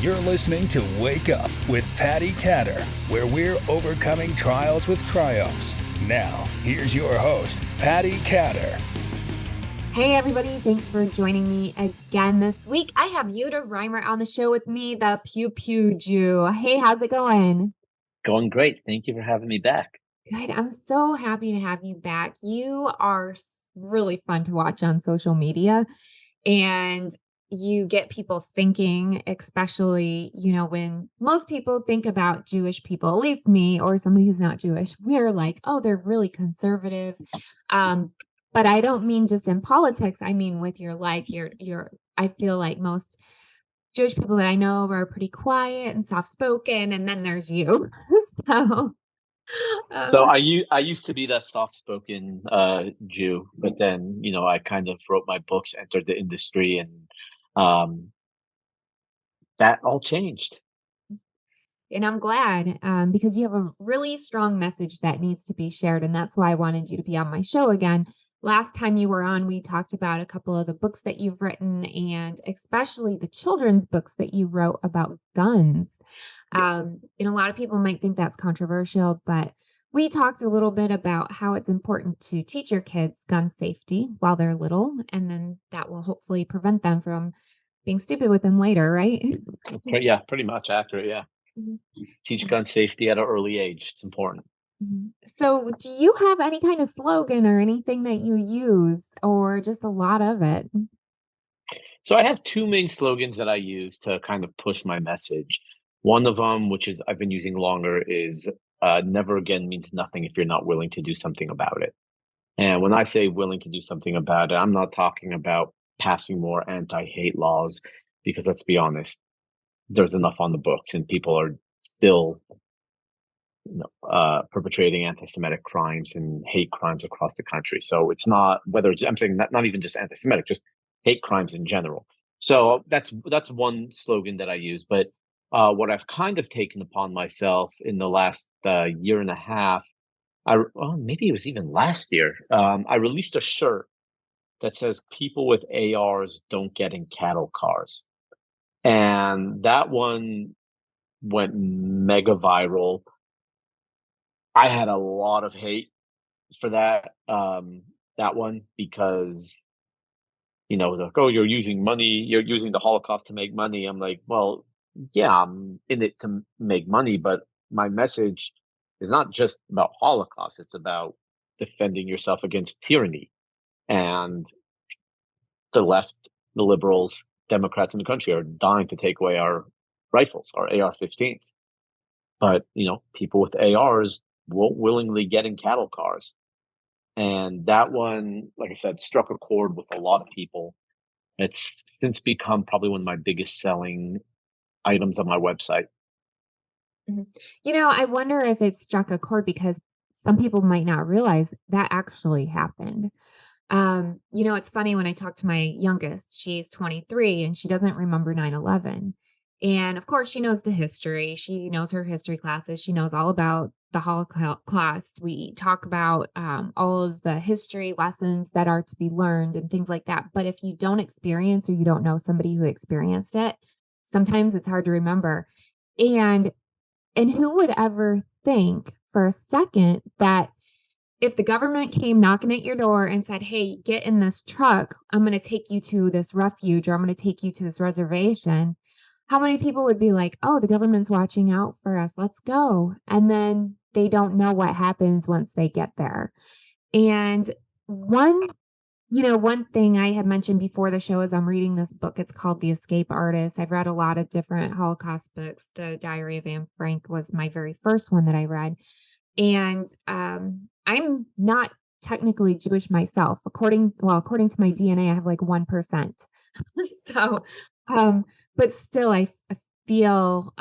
You're listening to Wake Up with Patti Katter, where we're overcoming trials with triumphs. Now, here's your host, Patti Katter. Hey everybody, thanks for joining me again this week. I have Yehuda Remer on the show with me, the Pew Pew Jew. Hey, how's it going? Going great. Thank you for having me back. Good. I'm so happy to have you back. You are really fun to watch on social media, and you get people thinking, especially, when most people think about Jewish people, at least me or somebody who's not Jewish, we're like, oh, they're really conservative. But I don't mean just in politics. I mean with your life. I feel like most Jewish people that I know are pretty quiet and soft-spoken, and then there's you. So, So uh, I used to be that soft-spoken Jew, but then I kind of wrote my books, entered the industry, and um, that all changed. and I'm glad because you have a really strong message that needs to be shared. And that's why I wanted you to be on my show again. Last time you were on, we talked about a couple of the books that you've written and especially the children's books that you wrote about guns. Yes. And a lot of people might think that's controversial, but we talked a little bit about how it's important to teach your kids gun safety while they're little, and then that will hopefully prevent them from being stupid with them later, right? Yeah, pretty much accurate. Yeah. Mhm. Teach gun safety at an early age. It's important. Mhm. So, do you have any kind of slogan or anything that you use, or just a lot of it? So I have two main slogans that I use to kind of push my message. One of them, which is I've been using longer, is never again means nothing if you're not willing to do something about it. And when I say willing to do something about it, I'm not talking about passing more anti-hate laws, because let's be honest, there's enough on the books and people are still perpetrating anti-Semitic crimes and hate crimes across the country. So it's not whether it's, I'm saying not even just anti-Semitic, just hate crimes in general. So that's one slogan that I use. But what I've kind of taken upon myself in the last year and a half, maybe it was even last year, I released a shirt that says "People with ARs don't get in cattle cars," and that one went mega viral. I had a lot of hate for that one because, like, "Oh, you're using money, you're using the Holocaust to make money." I'm like, "Well, yeah, I'm in it to make money, but my message is not just about Holocaust, it's about defending yourself against tyranny." And the left, the liberals, Democrats in the country are dying to take away our rifles, our AR-15s. But, people with ARs won't willingly get in cattle cars. And that one, like I said, struck a chord with a lot of people. It's since become probably one of my biggest selling items on my website. Mhm. I wonder if it struck a chord because some people might not realize that actually happened. It's funny when I talk to my youngest, she's 23 and she doesn't remember 9/11. And of course, she knows the history. She knows her history classes. She knows all about the Holocaust. We talk about all of the history lessons that are to be learned and things like that. But if you don't experience or you don't know somebody who experienced it, sometimes it's hard to remember. And who would ever think for a second that if the government came knocking at your door and said, "Hey, get in this truck. I'm going to take you to this refuge or I'm going to take you to this reservation." How many people would be like, "Oh, the government's watching out for us. Let's go." And then they don't know what happens once they get there. And one thing I had mentioned before the show is I'm reading this book. It's called The Escape Artist. I've read a lot of different Holocaust books. The Diary of Anne Frank was my very first one that I read. And I'm not technically Jewish myself. According to my DNA, I have like 1%. So, um, but still, I feel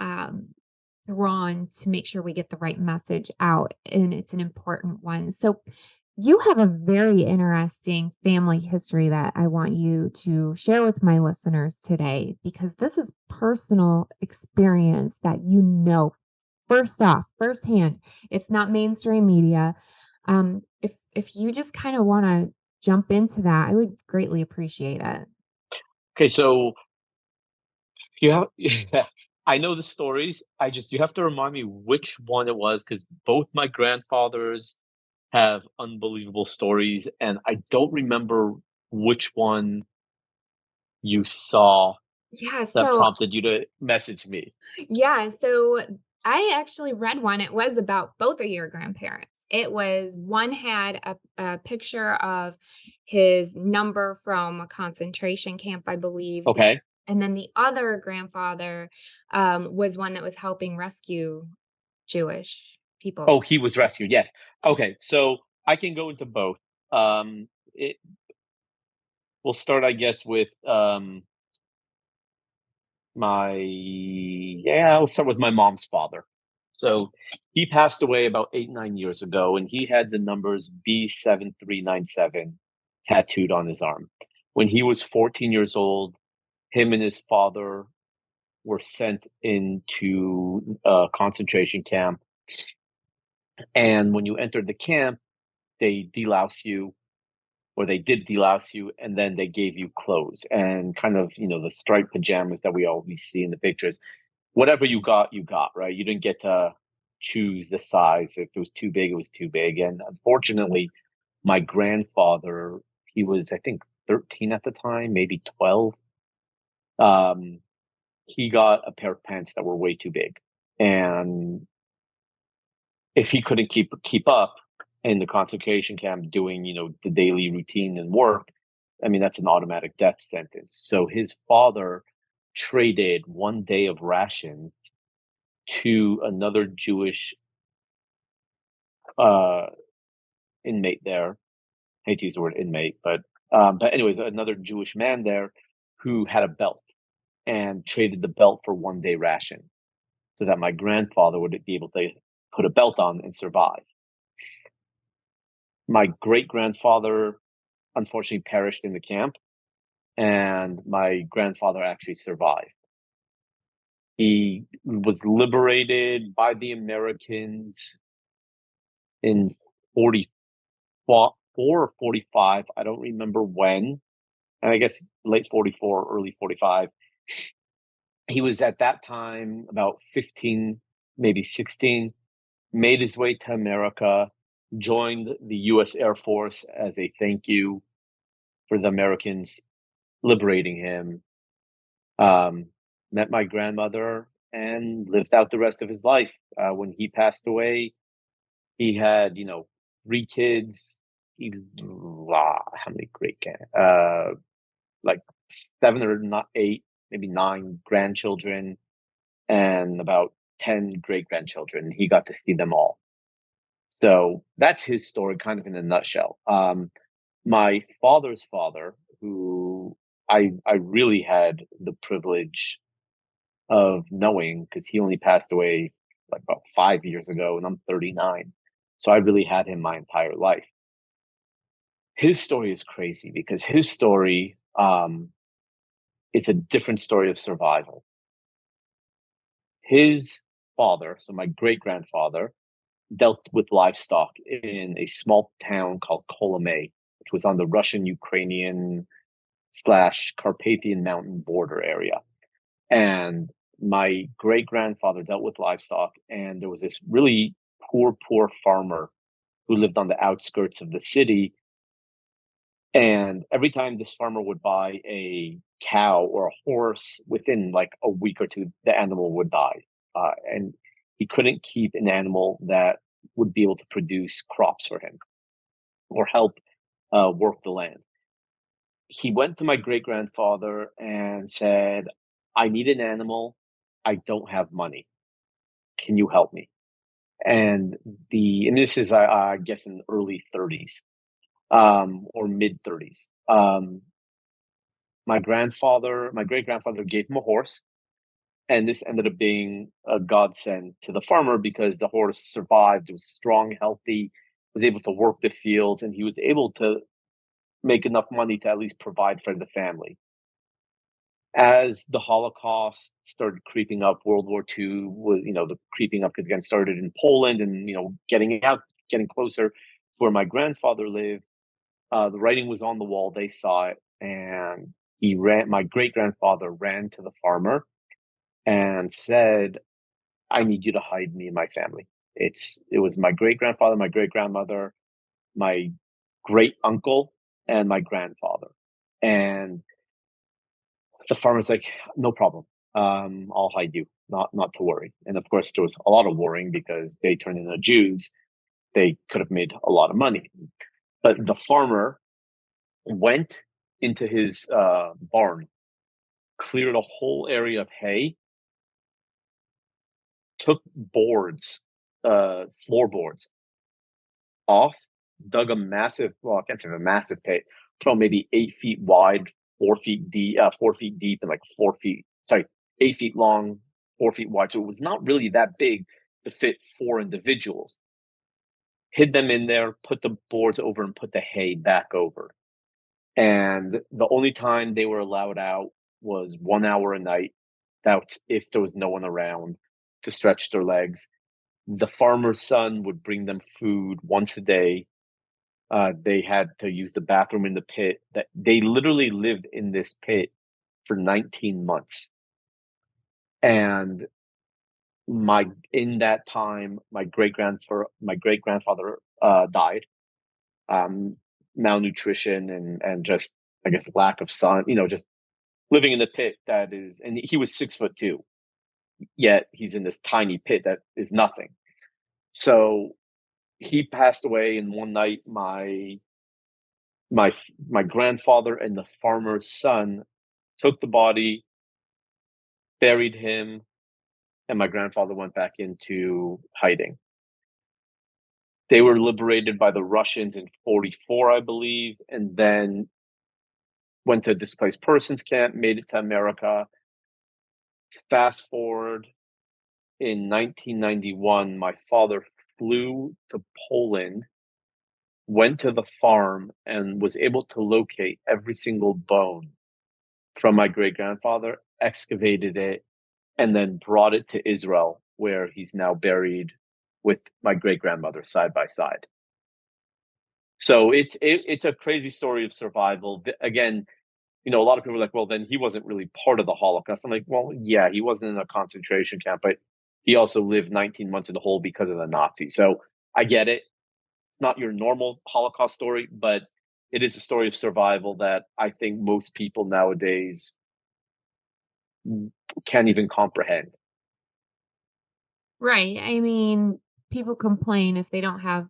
drawn to make sure we get the right message out, and it's an important one. So, you have a very interesting family history that I want you to share with my listeners today because this is personal experience that first off, firsthand. It's not mainstream media. If you just kind of want to jump into that, I would greatly appreciate it. Okay, so yeah, I know the stories. You have to remind me which one it was, because both my grandfathers have unbelievable stories, and I don't remember which one you saw Yeah, that so prompted you to message me. yeah, so I actually read one. It was about both of your grandparents. It was one had a picture of his number from a concentration camp, I believe. Okay. And then the other grandfather was one that was helping rescue Jewish people. Oh, he was rescued. Yes. Okay. So I can go into both. Um, it, we'll start, I guess, with I'll start with my mom's father. So he passed away about 8, 9 years ago, and he had the numbers B7397 tattooed on his arm. When he was 14 years old, him and his father were sent into a concentration camp. And when you entered the camp, they delouse you, or they did delouse you, and then they gave you clothes and kind of, the striped pajamas that we always see in the pictures. Whatever you got, right? You didn't get to choose the size. If it was too big, it was too big. And unfortunately, my grandfather, he was, I think, 13 at the time, maybe 12. Um, he got a pair of pants that were way too big. And if he couldn't keep up in the concentration camp doing, the daily routine and work, I mean, that's an automatic death sentence. So his father traded one day of rations to another Jewish uh, inmate there. I hate to use the word inmate, but anyways, another Jewish man there who had a belt, and traded the belt for one day ration so that my grandfather would be able to put a belt on and survive. My great grandfather unfortunately perished in the camp, and my grandfather actually survived. He was liberated by the Americans in 44 or 45. I don't remember when. And I guess late 44, early 45. He was at that time about 15, maybe 16, made his way to America, joined the US Air Force as a thank you for the Americans liberating him, um, met my grandmother, and lived out the rest of his life. When he passed away, he had, 3 kids. How many like 7 or not 8, maybe 9 grandchildren, and about 10 great grandchildren. He got to see them all. So that's his story, kind of in a nutshell. My father's father, who I really had the privilege of knowing, because he only passed away like about 5 years ago, and I'm 39. So I really had him my entire life. His story is crazy because his story is a different story of survival. His father, so my great grandfather, dealt with livestock in a small town called Kolomay, which was on the Russian Ukrainian slash Carpathian mountain border area. And my great grandfather dealt with livestock, and there was this really poor farmer who lived on the outskirts of the city. And every time this farmer would buy a cow or a horse, within like a week or two, the animal would die. And he couldn't keep an animal that would be able to produce crops for him or help work the land. He went to my great grandfather and said, I need an animal. I don't have money. Can you help me? And this is, I guess, in early 30s, or mid 30s. My great grandfather gave him a horse, and this ended up being a godsend to the farmer because the horse survived. It was strong, healthy, was able to work the fields, and he was able to make enough money to at least provide for the family. As the Holocaust started creeping up, World War II was, the creeping up, because again started in Poland, and getting closer to where my grandfather lived. The writing was on the wall. They saw it, and he ran. My great grandfather ran to the farmer and said, I need you to hide me and my family. It was my great grandfather, my great grandmother, my great uncle, and my grandfather. And the farmer's like, no problem. I'll hide you. Not to worry. And of course, there was a lot of worrying because they turned into Jews. They could have made a lot of money. But the farmer went into his barn, cleared a whole area of hay, took boards, floorboards off, dug a massive, well, I can't say a massive pit, probably maybe 8 feet wide, 4 feet deep, and like 4 feet, sorry, 8 feet long, 4 feet wide. So it was not really that big to fit four individuals. Hid them in there, put the boards over, and put the hay back over. And the only time they were allowed out was 1 hour a night. That's if there was no one around to stretch their legs. The farmer's son would bring them food once a day. They had to use the bathroom in the pit. That they literally lived in this pit for 19 months. And in that time, my great grandfather died. Malnutrition and just, I guess, lack of sun. Just living in the pit and he was 6'2", yet he's in this tiny pit that is nothing. So he passed away, and one night my grandfather and the farmer's son took the body, buried him, and my grandfather went back into hiding. They were liberated by the Russians in 1944, I believe, and then went to a displaced persons camp, made it to America. Fast forward, in 1991, my father flew to Poland, went to the farm, and was able to locate every single bone from my great grandfather, excavated it, and then brought it to Israel, where he's now buried with my great grandmother side by side. So it's a crazy story of survival. Again, a lot of people are like, well, then he wasn't really part of the Holocaust. I'm like, well, yeah, he wasn't in a concentration camp, but he also lived 19 months in the hole because of the Nazis. So I get it. It's not your normal Holocaust story, but it is a story of survival that I think most people nowadays can't even comprehend. Right. I mean, people complain if they don't have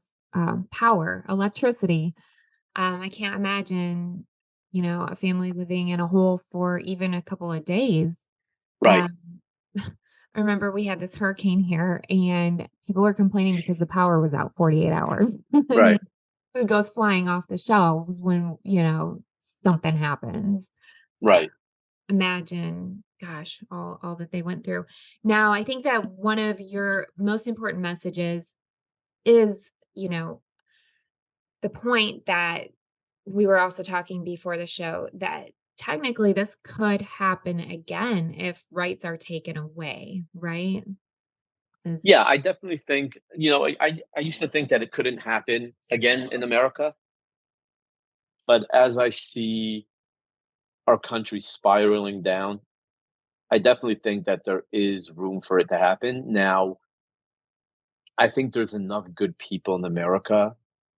power, electricity. I can't imagine, a family living in a hole for even a couple of days. Right, Um, I remember we had this hurricane here and people were complaining because the power was out 48 hours. I mean, right, food goes flying off the shelves when, something happens. Uh, right. Imagine, gosh, all that they went through. Now, I think that one of your most important messages is, the point that we were also talking before the show that technically this could happen again if rights are taken away, right? Is Yeah, I definitely think, I used to think that it couldn't happen again in America, but as I see our country spiraling down, I definitely think that there is room for it to happen. Now, I think there's enough good people in America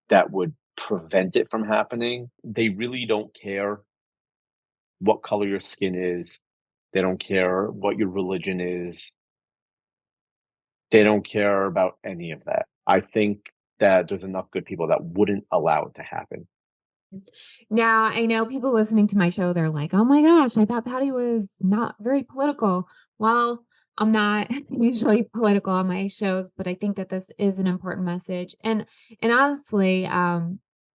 that would prevent it from happening. They really don't care what color your skin is. They don't care what your religion is. They don't care about any of that. I think that there's enough good people that wouldn't allow it to happen. now I know people listening to my show, they're like, oh my gosh, I thought Patty was not very political. Well, I'm not usually political on my shows, but I think that this is an important message. And honestly, I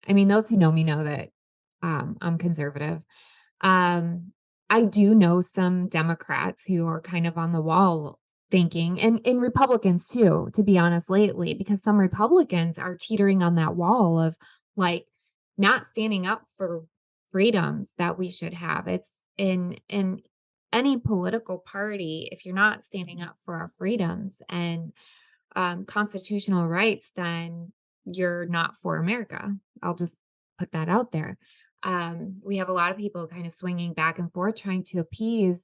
mean, those who know me know that I'm conservative. Um, I do know some Democrats who are kind of on the wall thinking, and Republicans too, to be honest, lately, because some Republicans are teetering on that wall of like not standing up for freedoms that we should have. It's in any political party, if you're not standing up for our freedoms and constitutional rights, then you're not for America. I'll just put that out there. We have a lot of people kind of swinging back and forth trying to appease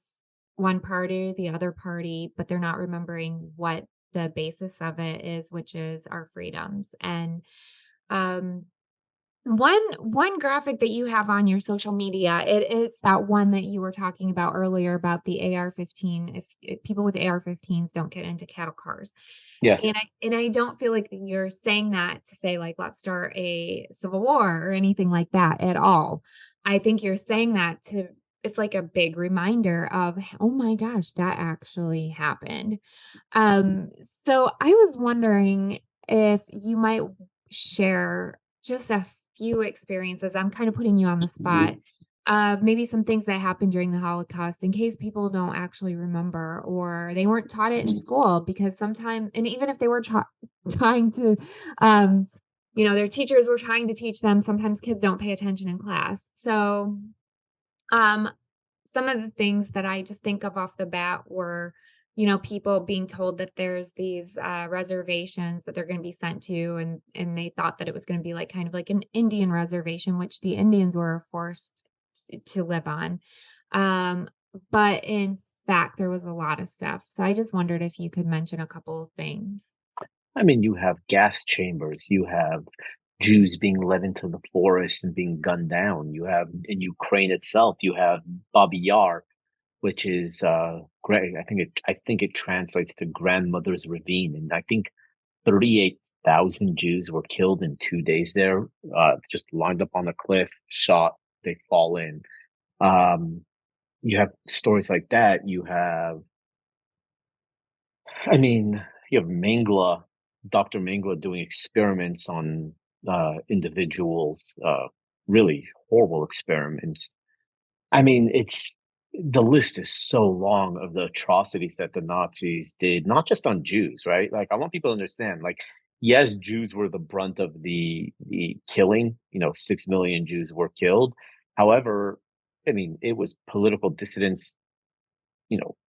one party, the other party, but they're not remembering what the basis of it is, which is our freedoms. And um, one graphic that you have on your social media, it's that one that you were talking about earlier about the AR-15. If people with AR-15s don't get into cattle cars, Yes. and I don't feel like that you're saying that to say, like, let's start a civil war or anything like that at all. I think you're saying that to it's like a big reminder of, "Oh my gosh, that actually happened." So I was wondering if you might share just a few experiences. I'm kind of putting you on the spot of maybe some things that happened during the Holocaust in case people don't actually remember or they weren't taught it in Mhm. school because sometimes, and even if they were trying to, um, their teachers were trying to teach them, sometimes kids don't pay attention in class. So, um, some of the things that I just think of off the bat were, people being told that there's these reservations that they're going to be sent to, and they thought that it was going to be like kind of like an Indian reservation, which the Indians were forced to live on. Um, but in fact, there was a lot of stuff. So I just wondered if you could mention a couple of things. I mean, you have gas chambers, you have Jews being led into the forest and being gunned down. You have in Ukraine itself, you have Babi Yar, which is great. I think it translates to grandmother's ravine, and I think 38,000 Jews were killed in 2 days there, just lined up on the cliff, shot, they fall in. Um, you have stories like that. I mean, you have Dr. Mengele doing experiments on individuals, really horrible experiments. I mean, the list is so long of the atrocities that the Nazis did, not just on Jews, right? Like, I want people to understand, like, yes, Jews were the brunt of the killing. 6 million Jews were killed. However, I mean, it was political dissidents,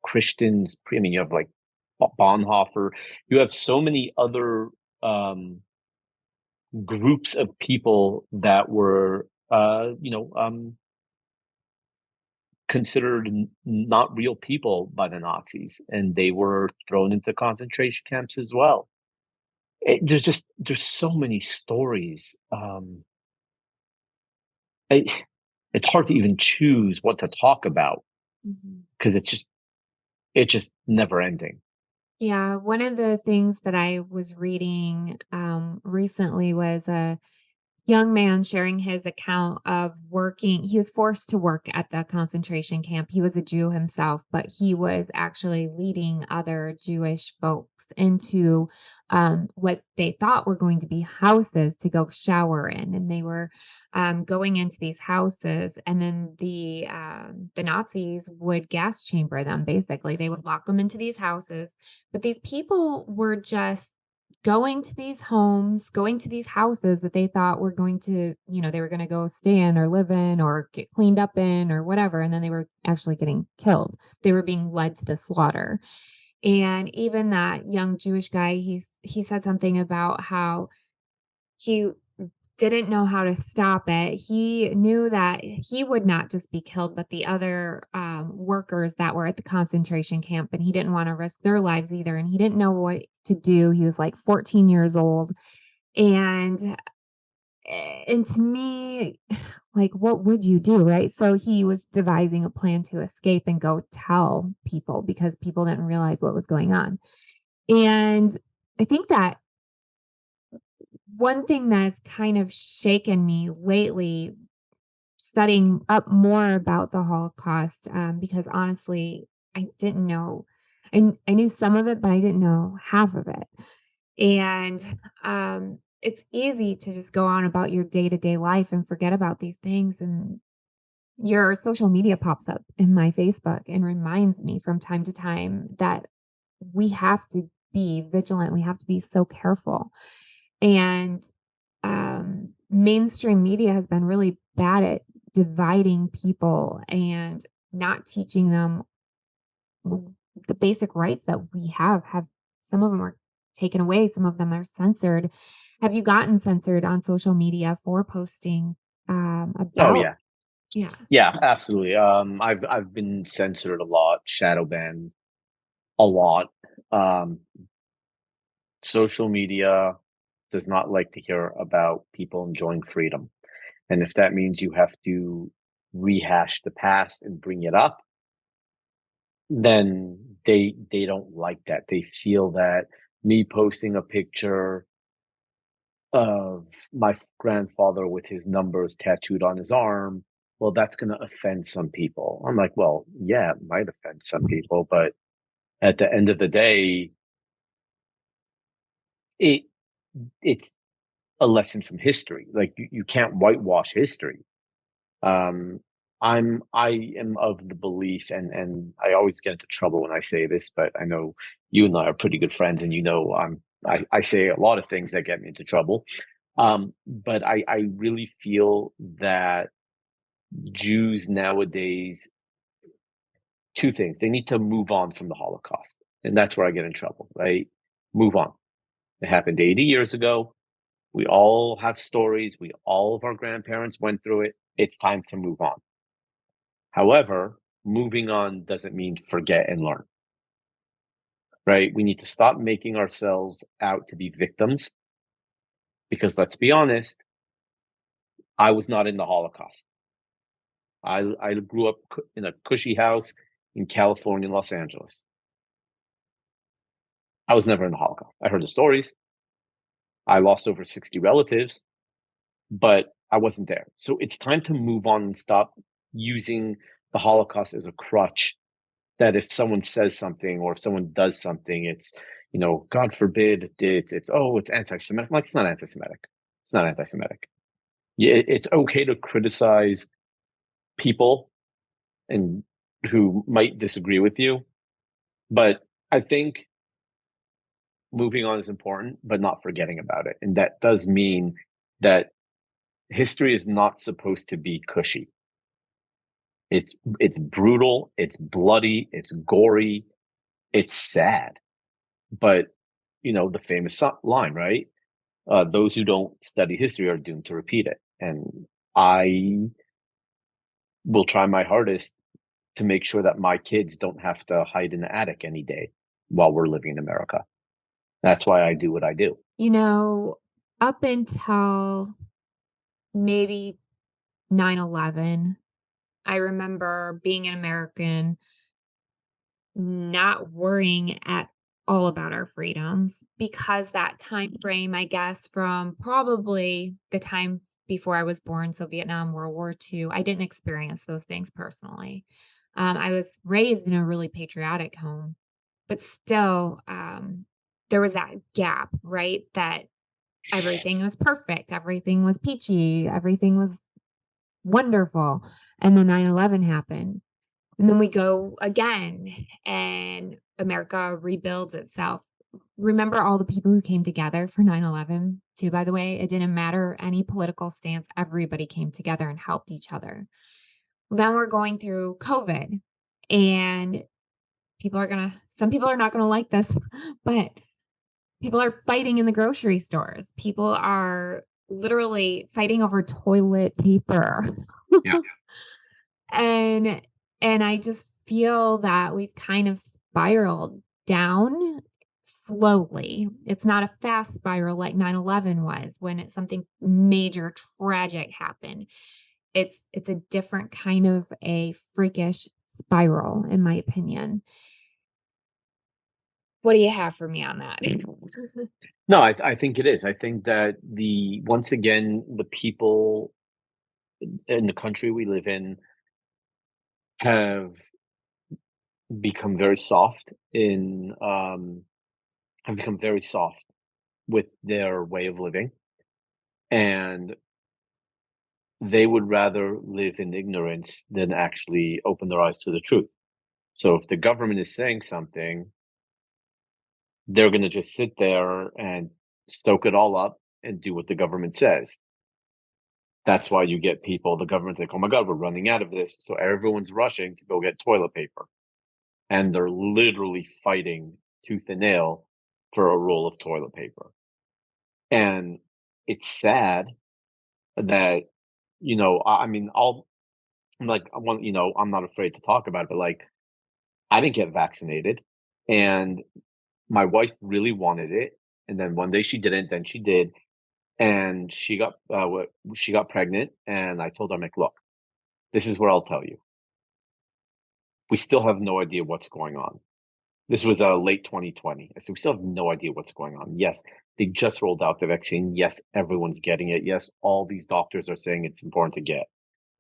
Christians. I mean, you have like Bonhoeffer. You have so many other um, groups of people that were, considered not real people by the Nazis, and they were thrown into concentration camps as well. There's so many stories. It, it's hard to even choose what to talk about Mhm. because it's just never ending. Yeah, one of the things that I was reading recently was a young man sharing his account of working. He was forced to work at the concentration camp. He was a Jew himself, but he was actually leading other Jewish folks into what they thought were going to be houses to go shower in, and they were going into these houses, and then the Nazis would gas chamber them. Basically, they would lock them into these houses, but these people were just going to these homes, going to these houses that they thought were going to, they were going to go stay in or live in or get cleaned up in or whatever. And then they were actually getting killed. They were being led to the slaughter. And even that young Jewish guy, he said something about how he didn't know how to stop it. He knew that he would not just be killed, but the other workers that were at the concentration camp, and he didn't want to risk their lives either. And he didn't know what to do. He was like 14 years old, and and to me, like, what would you do, right? So he was devising a plan to escape and go tell people because people didn't realize what was going on. And I think that one thing that's kind of shaken me lately studying up more about the Holocaust, because honestly, I didn't know. I knew some of it, but I didn't know half of it. And it's easy to just go on about your day to day life and forget about these things. And your social media pops up in my Facebook and reminds me from time to time that we have to be vigilant. We have to be so careful. And mainstream media has been really bad at dividing people and not teaching them the basic rights that we have some of them are taken away, some of them are censored. Have you gotten censored on social media for posting Oh about yeah. Yeah. Yeah, absolutely. I've been censored a lot, shadow banned a lot. Um, Social media does not like to hear about people enjoying freedom. And if that means you have to rehash the past and bring it up, then they don't like that. They feel that me posting a picture of my grandfather with his numbers tattooed on his arm, well, that's going to offend some people. I'm like, well, yeah, it might offend some people, but at the end of the day, it it's a lesson from history. Like you can't whitewash history. Um, I am of the belief, and I always get into trouble when I say this, but I know you and I are pretty good friends, and I say a lot of things that get me into trouble. But I really feel that Jews nowadays, two things, they need to move on from the Holocaust, and that's where I get in trouble, right? Move on. It happened 80 years ago. We all have stories. All of our grandparents went through it. It's time to move on. However, moving on doesn't mean forget and learn, right? We need to stop making ourselves out to be victims because let's be honest, I was not in the Holocaust. I grew up in a cushy house in California, Los Angeles. I was never in the Holocaust. I heard the stories. I lost over 60 relatives, but I wasn't there. So it's time to move on and stop using the Holocaust as a crutch that if someone says something or if someone does something, it's, God forbid, it's anti-Semitic. Like, it's not anti-Semitic. It's not anti-Semitic. Yeah, it's okay to criticize people and who might disagree with you, but I think moving on is important, but not forgetting about it. And that does mean that history is not supposed to be cushy. It's brutal, it's bloody, it's gory, it's sad. But the famous line, right? Those who don't study history are doomed to repeat it. And I will try my hardest to make sure that my kids don't have to hide in the attic any day while we're living in America. That's why I do what I do. You know, up until maybe 9/11, I remember being an American, not worrying at all about our freedoms because that time frame, I guess, from probably the time before I was born, so Vietnam, World War II, I didn't experience those things personally. I was raised in a really patriotic home, but still, there was that gap, right? That everything was perfect, everything was peachy, everything was wonderful. And then 9/11 happened. And then we go again, and America rebuilds itself. Remember all the people who came together for 9/11 too, by the way? It didn't matter any political stance, everybody came together and helped each other. Well, then we're going through COVID, and some people are not gonna like this, but people are fighting in the grocery stores. People are literally fighting over toilet paper. Yeah. And I just feel that we've kind of spiraled down slowly. It's not a fast spiral like 9/11 was when something major tragic happened. It's a different kind of a freakish spiral, in my opinion. What do you have for me on that? No, I think it is. I think that once again, the people in the country we live in have become very soft have become very soft with their way of living, and they would rather live in ignorance than actually open their eyes to the truth. So if the government is saying something, they're going to just sit there and stoke it all up and do what the government says. That's why you get people, the government's like, oh my God, we're running out of this. So everyone's rushing to go get toilet paper. And they're literally fighting tooth and nail for a roll of toilet paper. And it's sad that, I mean, I'm like, I'm not afraid to talk about it, but like, I didn't get vaccinated, and my wife really wanted it, and then one day she didn't, then she did, and she got pregnant, and I told her, I'm like, look, this is what I'll tell you. We still have no idea what's going on. This was late 2020. So we still have no idea what's going on. Yes, they just rolled out the vaccine. Yes, everyone's getting it. Yes, all these doctors are saying it's important to get.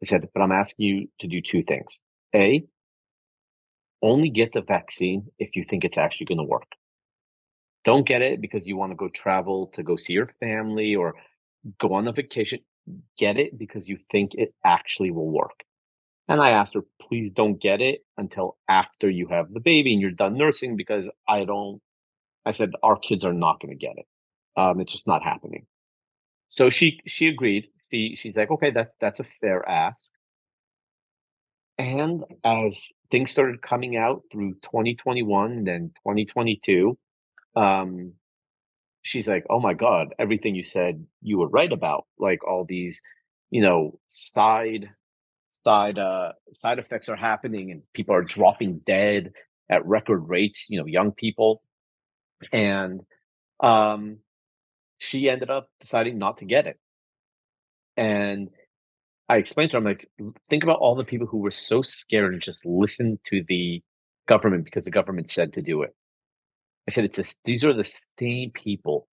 I said, but I'm asking you to do two things. A, only get the vaccine if you think it's actually going to work. Don't get it because you want to go travel to go see your family or go on a vacation. Get it because you think it actually will work. And I asked her, please don't get it until after you have the baby and you're done nursing because I said, our kids are not going to get it. It's just not happening. So she agreed. She's like, okay, that's a fair ask. And as things started coming out through 2021, then 2022, she's like, oh my God, everything you said you were right about, like all these, side effects are happening and people are dropping dead at record rates, young people. And um she ended up deciding not to get it. And I explained to her, I'm like, think about all the people who were so scared and just listened to the government because the government said to do it. I said, these are the same people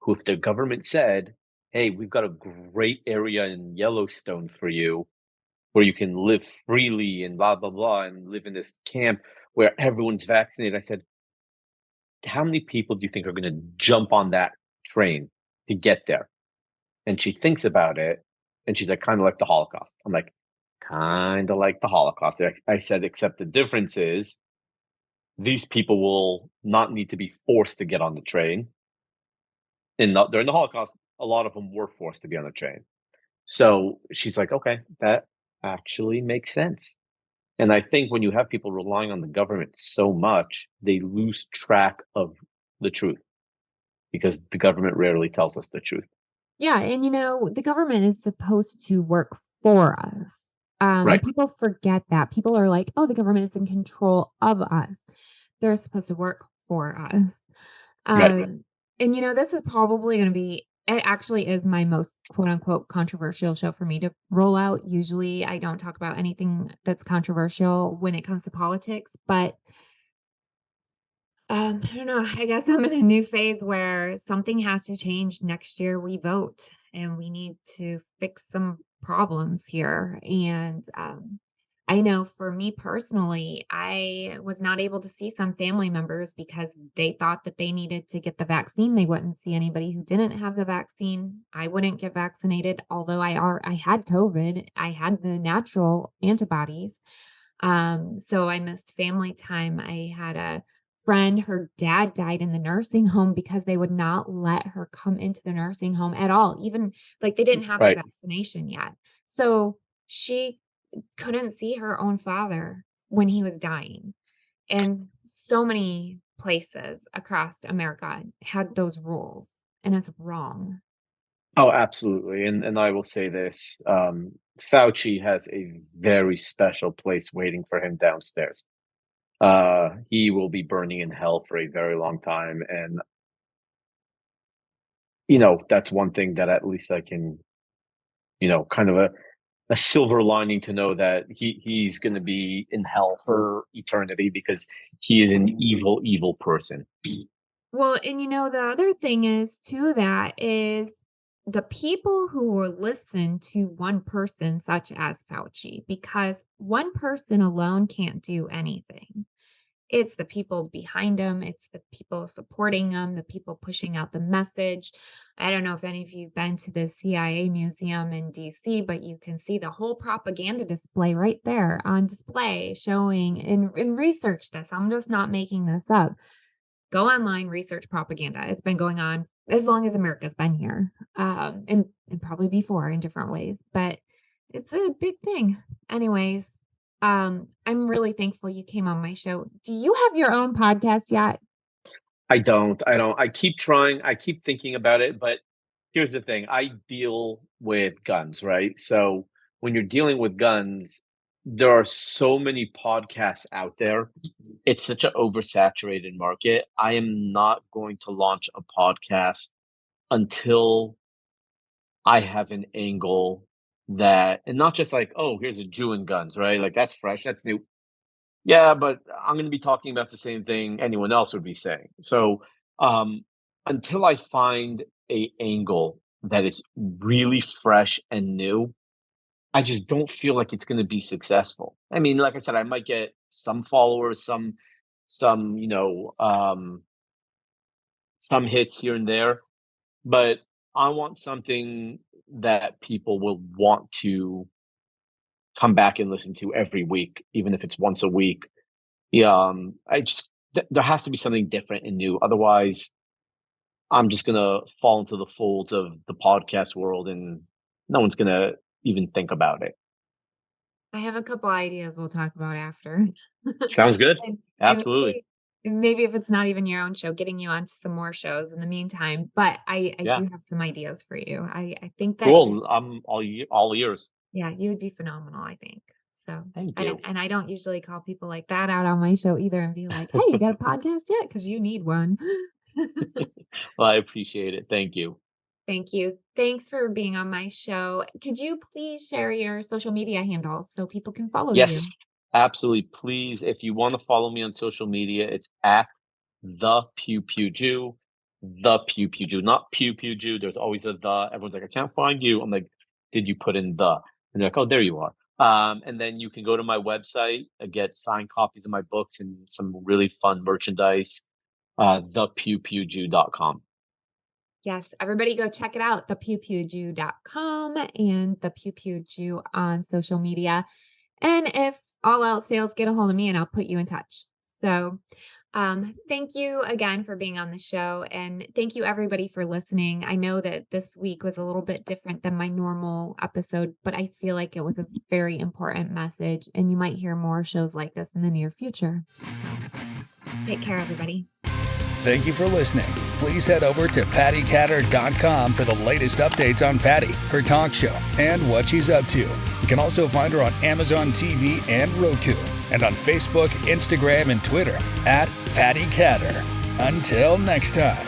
who, if the government said, hey, we've got a great area in Yellowstone for you where you can live freely and blah, blah, blah, and live in this camp where everyone's vaccinated. I said, how many people do you think are going to jump on that train to get there? And she thinks about it and she's like, kind of like the Holocaust. I'm like, kind of like the Holocaust. I said, except the difference is these people will not need to be forced to get on the train. And not, during the Holocaust, a lot of them were forced to be on the train. So she's like, okay, that actually makes sense. And I think when you have people relying on the government so much, they lose track of the truth because the government rarely tells us the truth. Yeah, and the government is supposed to work for us. And Right, people forget that. People are like, "Oh, the government is in control of us." They're supposed to work for us. right. And this is probably going to be it actually is my most quote unquote controversial show for me to roll out. Usually I don't talk about anything that's controversial when it comes to politics, but I don't know. I guess I'm in a new phase where something has to change next year. We vote and we need to fix some problems here. And I know for me personally, I was not able to see some family members because they thought that they needed to get the vaccine. They wouldn't see anybody who didn't have the vaccine. I wouldn't get vaccinated, although I had COVID. I had the natural antibodies. So I missed family time. I had a friend, her dad died in the nursing home because they would not let her come into the nursing home at all. Even like they didn't have the Right. vaccination yet. So she couldn't see her own father when he was dying. And so many places across America had those rules, and it's wrong. Oh, absolutely. And I will say this, Fauci has a very special place waiting for him downstairs. He will be burning in hell for a very long time. And, that's one thing that at least I can, kind of a silver lining to know that he's going to be in hell for eternity because he is an evil, evil person. Well, and the other thing is too that is the people who will listen to one person such as Fauci, because one person alone can't do anything. It's the people behind him, it's the people supporting him, the people pushing out the message. I don't know if any of you've been to the CIA museum in DC, but you can see the whole propaganda display right there on display showing and research this. I'm just not making this up. Go online, research propaganda. It's been going on as long as America's been here, and probably before in different ways, but it's a big thing. Anyways, I'm really thankful you came on my show. Do you have your own podcast yet? I don't. I keep trying. I keep thinking about it, but here's the thing. I deal with guns, right? So when you're dealing with guns, there are so many podcasts out there. It's such an oversaturated market. I am not going to launch a podcast until I have an angle that, and not just like, oh, here's a Jew and guns, right? Like that's fresh, that's new. Yeah, but I'm going to be talking about the same thing anyone else would be saying. So um, until I find a angle that is really fresh and new, I just don't feel like it's going to be successful. I mean, like I said, I might get some followers, some some hits here and there, but I want something that people will want to come back and listen to every week, even if it's once a week. Yeah, I just there has to be something different and new. Otherwise, I'm just gonna fall into the folds of the podcast world, and no one's gonna even think about it. I have a couple ideas we'll talk about after. Sounds good. And Absolutely. maybe if it's not even your own show, getting you onto some more shows in the meantime. But I Yeah. do have some ideas for you. I think that Cool. I'm all ears. yeah, you would be phenomenal, I think. So, Thank and you. and I don't usually call people like that out on my show either and be like, "Hey, you got a podcast yet? Because you need one." Well, I appreciate it. Thank you. Thank you. Thanks for being on my show. Could you please share your social media handles so people can follow Yes, you? absolutely. Please, if you want to follow me on social media, it's at the Pew Pew Jew, the Pew Pew Jew, not Pew Pew Jew. There's always a the. Everyone's like, I can't find you. I'm like, did you put in the? And they're like, oh, there you are. And then you can go to my website, get signed copies of my books and some really fun merchandise, thepewpewjew.com. Yes, everybody go check it out, thepewpewjew.com and the Pew Pew Jew on social media. And if all else fails, get a hold of me and I'll put you in touch. So, thank you again for being on the show. And thank you everybody for listening. I know that this week was a little bit different than my normal episode, but I feel like it was a very important message. And you might hear more shows like this in the near future. So, take care, everybody. Thank you for listening. Please head over to pattikatter.com for the latest updates on Patti, her talk show, and what she's up to. You can also find her on Amazon TV and Roku, and on Facebook, Instagram, and Twitter at Patti Katter. Until next time.